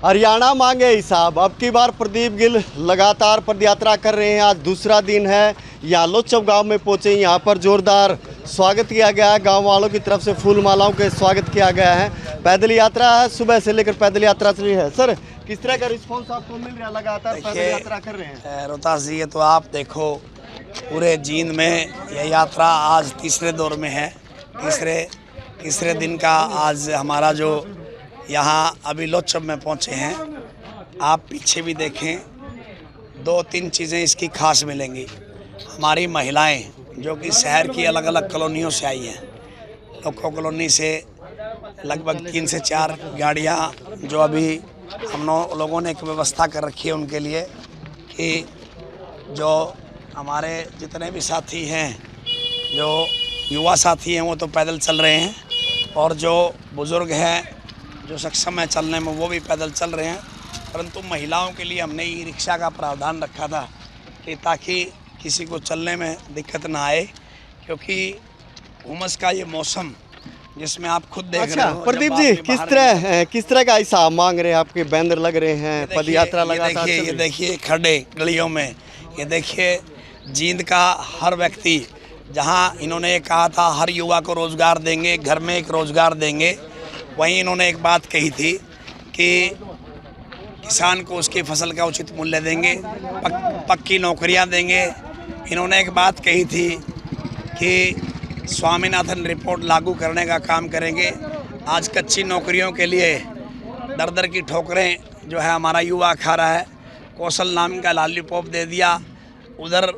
हरियाणा मांगे हिसाब। अब की बार प्रदीप गिल लगातार पदयात्रा कर रहे हैं। आज दूसरा दिन है। यहाँ लोचब गांव में पहुंचे। यहाँ पर जोरदार स्वागत किया गया है। गांव वालों की तरफ से फूल मालाओं के स्वागत किया गया है। पैदल यात्रा है, सुबह से लेकर पैदल यात्रा चली है। सर, किस तरह का रिस्पॉन्स आपको मिल रहा है? लगातार पैदल यात्रा कर रहे हैं। रोहतास जी, ये तो आप देखो पूरे जींद में यह यात्रा आज तीसरे दौर में है। तीसरे दिन का आज हमारा जो यहाँ अभी लोचब में पहुँचे हैं। आप पीछे भी देखें, दो तीन चीज़ें इसकी खास मिलेंगी। हमारी महिलाएं जो कि शहर की अलग अलग कॉलोनियों से आई हैं, लोको कॉलोनी से लगभग 3 से 4 गाड़ियाँ जो अभी हम लोगों ने एक व्यवस्था कर रखी है उनके लिए कि जो हमारे जितने भी साथी हैं, जो युवा साथी हैं, वो तो पैदल चल रहे हैं और जो बुज़ुर्ग हैं, जो सक्षम है चलने में, वो भी पैदल चल रहे हैं। परंतु महिलाओं के लिए हमने ई रिक्शा का प्रावधान रखा था कि ताकि किसी को चलने में दिक्कत ना आए, क्योंकि उमस का ये मौसम जिसमें आप खुद देख रहे हो। प्रदीप जी, किस तरह का हिसाब मांग रहे हैं? आपके बैनर लग रहे हैं, पदयात्रा लगातार। ये देखिए खड़े गलियों में, ये देखिए जींद का हर व्यक्ति, जहाँ इन्होंने ये कहा था हर युवा को रोज़गार देंगे, घर में एक रोज़गार देंगे, वहीं इन्होंने एक बात कही थी कि किसान को उसकी फसल का उचित मूल्य देंगे, पक्की नौकरियां देंगे। इन्होंने एक बात कही थी कि स्वामीनाथन रिपोर्ट लागू करने का काम करेंगे। आज कच्ची नौकरियों के लिए दर दर की ठोकरें जो है हमारा युवा खा रहा है। कौशल नाम का लॉलीपॉप दे दिया। उधर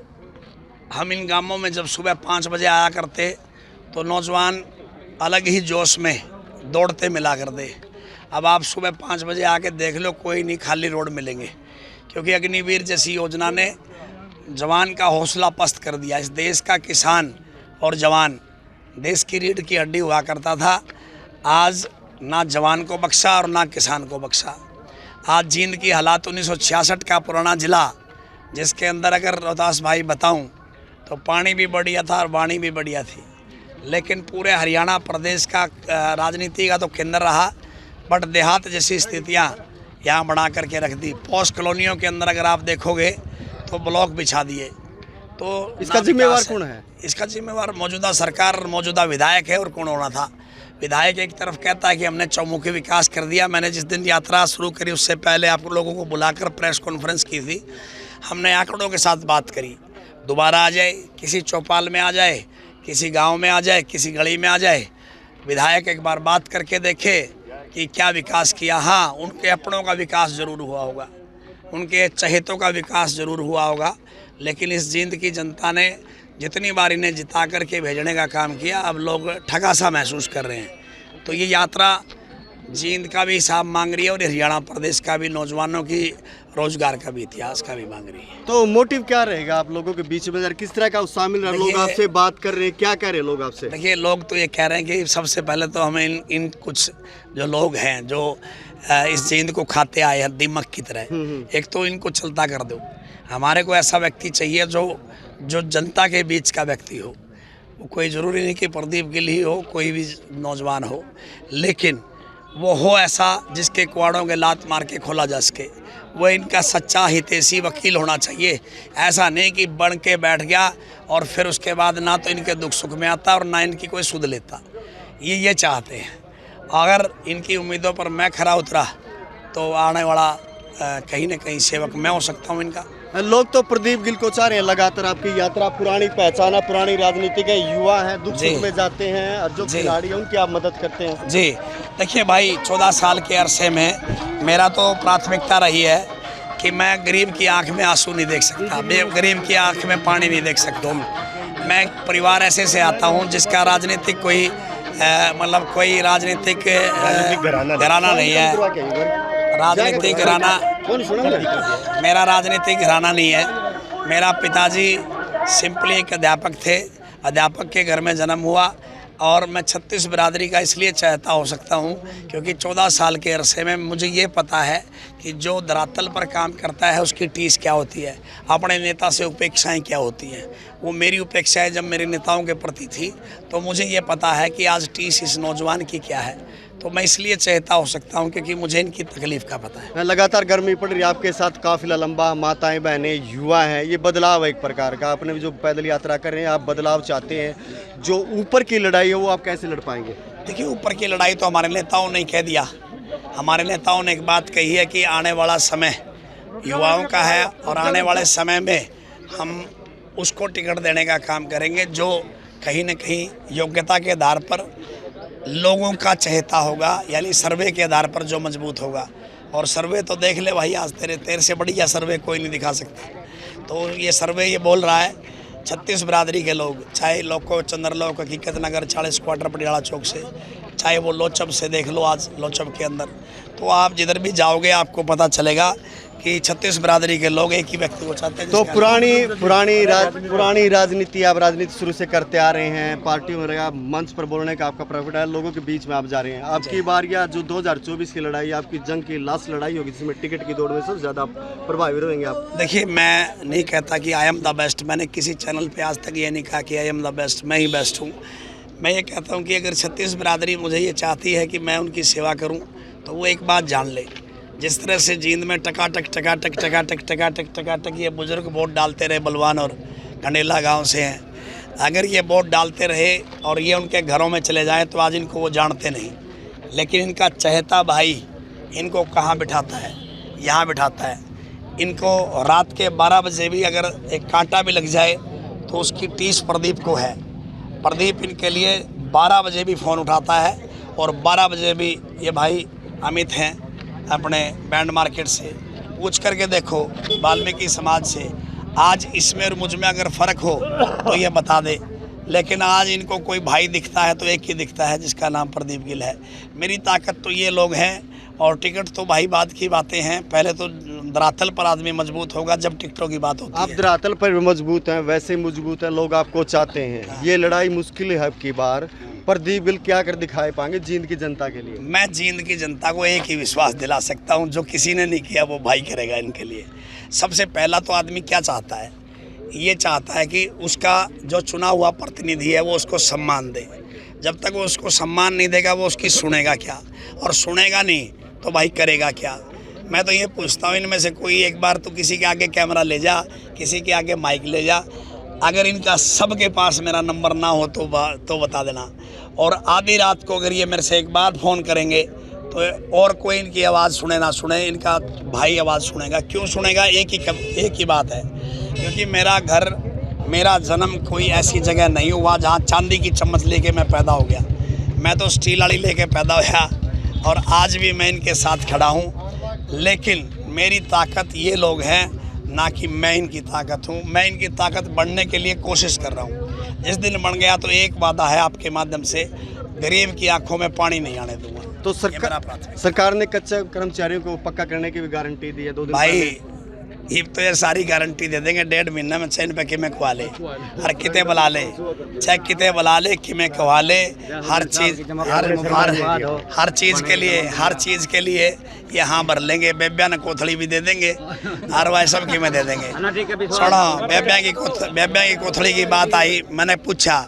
हम इन गांवों में जब सुबह 5 बजे आया करते तो नौजवान अलग ही जोश में दौड़ते मिला कर दे। अब आप सुबह 5 बजे आके देख लो, कोई नहीं, खाली रोड मिलेंगे, क्योंकि अग्निवीर जैसी योजना ने जवान का हौसला पस्त कर दिया। इस देश का किसान और जवान देश की रीढ़ की हड्डी हुआ करता था। आज ना जवान को बख्शा और ना किसान को बख्शा। आज जींद की हालात 1966 का पुराना ज़िला, जिसके अंदर अगर रोहतास भाई बताऊं तो पानी भी बढ़िया था और वाणी भी बढ़िया थी, लेकिन पूरे हरियाणा प्रदेश का राजनीति का तो केंद्र रहा, बट देहात जैसी स्थितियां यहाँ बना करके रख दी। पोस्ट कॉलोनियों के अंदर अगर आप देखोगे तो ब्लॉक बिछा दिए। तो इसका जिम्मेवार कौन है? इसका जिम्मेवार मौजूदा सरकार और मौजूदा विधायक है। और कौन होना था? विधायक एक तरफ कहता है कि हमने चौमुखी विकास कर दिया। मैंने जिस दिन यात्रा शुरू करी उससे पहले आप लोगों को बुलाकर प्रेस कॉन्फ्रेंस की थी। हमने आंकड़ों के साथ बात करी। दोबारा आ जाए, किसी चौपाल में आ जाए, किसी गांव में आ जाए, किसी गली में आ जाए, विधायक एक बार बात करके देखे कि क्या विकास किया। हाँ, उनके अपनों का विकास ज़रूर हुआ होगा, उनके चहेतों का विकास ज़रूर हुआ होगा, लेकिन इस जींद की जनता ने जितनी बार इन्हें जिता करके भेजने का काम किया, अब लोग ठगा सा महसूस कर रहे हैं। तो ये यात्रा जींद का भी हिसाब मांग रही है और हरियाणा प्रदेश का भी, नौजवानों की रोजगार का भी, इतिहास का भी मांग रही है। तो मोटिव क्या रहेगा आप लोगों के बीच में? किस तरह का उत्साह मिल रहा है? लोग आपसे बात कर रहे हैं, क्या कह रहे हैं लोग आपसे? देखिए, लोग तो ये कह रहे हैं कि सबसे पहले तो हमें इन कुछ जो लोग हैं जो इस जींद को खाते आए हैं दीमक की तरह, एक तो इनको चलता कर दो। हमारे को ऐसा व्यक्ति चाहिए जो जनता के बीच का व्यक्ति हो। वो कोई ज़रूरी नहीं कि प्रदीप गिल ही हो, कोई भी नौजवान हो, लेकिन वो हो ऐसा जिसके कुआड़ों के लात मार के खोला जा सके। वो इनका सच्चा हितैषी वकील होना चाहिए। ऐसा नहीं कि बन के बैठ गया और फिर उसके बाद ना तो इनके दुख सुख में आता और ना इनकी कोई सुध लेता। ये चाहते हैं। अगर इनकी उम्मीदों पर मैं खरा उतरा तो आने वाला कहीं ना कहीं सेवक मैं हो सकता हूँ इनका। लोग तो प्रदीप गिल को चाह रहे हैं। लगातार आपकी यात्रा पुरानी पहचान है, पुरानी राजनीति के युवा हैं, दुख सुख में जाते हैं और जो खिलाड़ी हैं उनकी आप मदद करते हैं। जी देखिए भाई, 14 साल के अरसे में मेरा तो प्राथमिकता रही है कि मैं गरीब की आंख में आंसू नहीं देख सकता, गरीब की आंख में पानी नहीं देख सकता। मैं परिवार ऐसे से आता हूँ जिसका राजनीतिक कोई मतलब कोई राजनीतिक घराना नहीं है। राजनीतिक घराना मेरा राजनीतिक घराना नहीं है। मेरा पिताजी सिंपली एक अध्यापक थे। अध्यापक के घर में जन्म हुआ और मैं 36 बिरादरी का इसलिए चाहता हो सकता हूँ क्योंकि 14 साल के अरसे में मुझे ये पता है कि जो धरातल पर काम करता है उसकी टीस क्या होती है, अपने नेता से उपेक्षाएं क्या होती हैं। वो मेरी उपेक्षाएं जब मेरे नेताओं के प्रति थी तो मुझे ये पता है कि आज टीस इस नौजवान की क्या है। तो मैं इसलिए चहेता हो सकता हूँ क्योंकि मुझे इनकी तकलीफ़ का पता है। लगातार गर्मी पड़ रही है, आपके साथ काफिला लंबा, माताएं बहनें युवा हैं, ये बदलाव है एक प्रकार का। आपने जो पैदल यात्रा कर रहे हैं, आप बदलाव चाहते हैं, जो ऊपर की लड़ाई है वो आप कैसे लड़ पाएंगे? देखिए, ऊपर की लड़ाई तो हमारे नेताओं ने कह दिया। हमारे नेताओं ने एक बात कही है कि आने वाला समय युवाओं का है और आने वाले समय में हम उसको टिकट देने का काम करेंगे जो कहीं न कहीं योग्यता के आधार पर लोगों का चहेता होगा, यानी सर्वे के आधार पर जो मजबूत होगा। और सर्वे तो देख ले भाई, आज तेरे से बढ़िया सर्वे कोई नहीं दिखा सकता। तो ये सर्वे ये बोल रहा है 36 बिरादरी के लोग, चाहे लोको चंद्रलोक, हकीकत नगर, 40 क्वार्टर पटियाला चौक से, चाहे वो लोचब से देख लो, आज लोचब के अंदर तो आप जिधर भी जाओगे आपको पता चलेगा कि 36 बिरादरी के लोग एक ही व्यक्ति को चाहते हैं। तो पुरानी राजनीति, आप राजनीति शुरू से करते आ रहे हैं, पार्टी वगैरह मंच पर बोलने का आपका प्रॉफिट है, लोगों के बीच में आप जा रहे हैं। आपकी बार या जो 2024 की लड़ाई, आपकी जंग की लास्ट लड़ाई होगी जिसमें टिकट की दौड़ में सबसे ज़्यादा प्रभावित रहेंगे आप? देखिए, मैं नहीं कहता कि आई एम द बेस्ट। मैंने किसी चैनल पर आज तक ये नहीं कहा कि आई एम द बेस्ट, मैं ही बेस्ट हूँ। मैं ये कहता हूँ कि अगर 36 बिरादरी मुझे ये चाहती है कि मैं उनकी सेवा करूँ तो वो एक बात जान ले, जिस तरह से जींद में टकाटक ये बुजुर्ग वोट डालते रहे, बलवान और कंडेला गांव से हैं, अगर ये वोट डालते रहे और ये उनके घरों में चले जाएं तो आज इनको वो जानते नहीं। लेकिन इनका चहेता भाई इनको कहाँ बिठाता है? यहाँ बिठाता है। इनको रात के 12 बजे भी अगर एक कांटा भी लग जाए तो उसकी टीस प्रदीप को है। प्रदीप इनके लिए 12 बजे भी फ़ोन उठाता है और 12 बजे भी ये भाई अमित हैं अपने बैंड मार्केट से, पूछ करके देखो वाल्मीकि समाज से, आज इसमें और मुझ में अगर फ़र्क हो तो ये बता दे। लेकिन आज इनको कोई भाई दिखता है तो एक ही दिखता है जिसका नाम प्रदीप गिल है। मेरी ताकत तो ये लोग हैं और टिकट तो भाई बाद की बातें हैं। पहले तो धरातल पर आदमी मजबूत होगा जब टिकटों की बात होती है। आप धरातल पर मजबूत हैं, वैसे मजबूत हैं, लोग आपको चाहते हैं। ये लड़ाई मुश्किल है आपकी बार, प्रदीप गिल क्या कर दिखाए पाएंगे जींद की जनता के लिए? मैं जींद की जनता को एक ही विश्वास दिला सकता हूं, जो किसी ने नहीं किया वो भाई करेगा इनके लिए। सबसे पहला तो आदमी क्या चाहता है? ये चाहता है कि उसका जो चुना हुआ प्रतिनिधि है वो उसको सम्मान दे। जब तक वो उसको सम्मान नहीं देगा वो उसकी सुनेगा क्या, और सुनेगा नहीं तो भाई करेगा क्या? मैं तो ये पूछता हूँ, इनमें से कोई एक बार तो किसी के आगे कैमरा ले जा, किसी के आगे माइक ले जा, अगर इनका सबके पास मेरा नंबर ना हो तो बता देना। और आधी रात को अगर ये मेरे से एक बार फ़ोन करेंगे तो और कोई इनकी आवाज़ सुने ना सुने, इनका भाई आवाज़ सुनेगा। क्यों सुनेगा? एक ही बात है, क्योंकि मेरा घर, मेरा जन्म कोई ऐसी जगह नहीं हुआ जहाँ चांदी की चम्मच लेके मैं पैदा हो गया। मैं तो स्टील वाली लेके पैदा हुआ और आज भी मैं इनके साथ खड़ा हूँ। लेकिन मेरी ताकत ये लोग हैं, ना कि मैं इनकी ताकत हूँ। मैं इनकी ताकत बढ़ने के लिए कोशिश कर रहा हूँ। जिस दिन बन गया तो एक वादा है आपके माध्यम से, गरीब की आंखों में पानी नहीं आने दूंगा। तो सरकार ने कच्चे कर्मचारियों को पक्का करने की भी गारंटी दी है 2 दिन भाई। ये तो ये सारी गारंटी दे देंगे, 1.5 महीने में चैन पे कि मैं खुआ ले, हर किते बुला ले, चाहे किते बुला ले कि मैं खुआ ले। हर चीज़ के लिए यहाँ भर लेंगे। बेब्या ने कोथड़ी भी दे देंगे और वह सब की में दे देंगे। सुनो, बेब्या की कोथड़ी की बात आई, मैंने पूछा,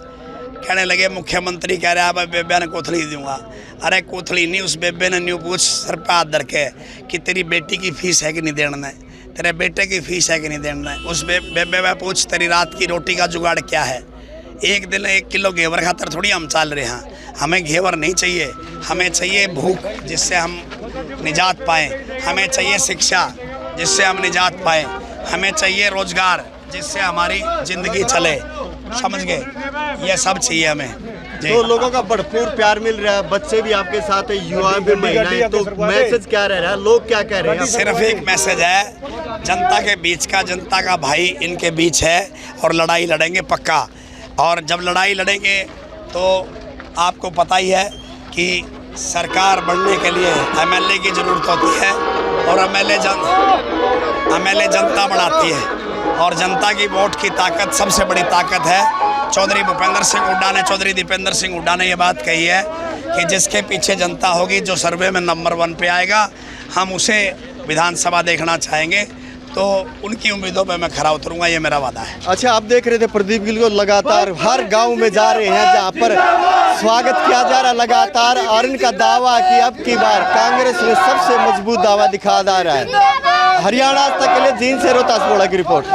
कहने लगे मुख्यमंत्री कह रहा है बेब्या ने कोथड़ी दूंगा। अरे कोथड़ी नहीं, उस बेब्या ने न्यू पूछ सर पे हाथ धर के कि तेरी बेटी की फीस है कि नहीं देना है, तेरे बेटे की फीस है कि नहीं देना है। उस बेबे में पूछ तेरी रात की रोटी का जुगाड़ क्या है। एक दिन 1 किलो घेवर खातर थोड़ी हम चाल रहे हैं। हमें घेवर नहीं चाहिए, हमें चाहिए भूख जिससे हम निजात पाएँ, हमें चाहिए शिक्षा जिससे हम निजात पाएँ, हमें चाहिए रोजगार जिससे हमारी ज़िंदगी चले। समझ गए? ये सब चाहिए हमें। तो लोगों का भरपूर प्यार मिल रहा है, बच्चे भी आपके साथ है, युवा भी, महिलाएं, तो मैसेज क्या रह रहा है, लोग क्या कह रहे हैं? सिर्फ एक मैसेज है जनता के बीच का, जनता का भाई इनके बीच है और लड़ाई लड़ेंगे पक्का। और जब लड़ाई लड़ेंगे तो आपको पता ही है कि सरकार बनने के लिए एमएलए की ज़रूरत होती है और एमएलए जनता बढ़ाती है। और जनता की वोट की ताकत सबसे बड़ी ताकत है। चौधरी भूपेंद्र सिंह हुड्डा ने, चौधरी दीपेंद्र सिंह हुड्डा ने ये बात कही है कि जिसके पीछे जनता होगी, जो सर्वे में नंबर 1 पे आएगा, हम उसे विधानसभा देखना चाहेंगे। तो उनकी उम्मीदों पे मैं खरा उतरूंगा, ये मेरा वादा है। अच्छा, आप देख रहे थे प्रदीप गिल को लगातार हर गांव में जा रहे हैं जहां पर स्वागत किया जा रहा लगातार, और इनका दावा कि अब की बार कांग्रेस में सबसे मजबूत दावा दिखा जा रहा है। हरियाणा तक के लिए जींद से रोहतास बोड़ा की रिपोर्ट।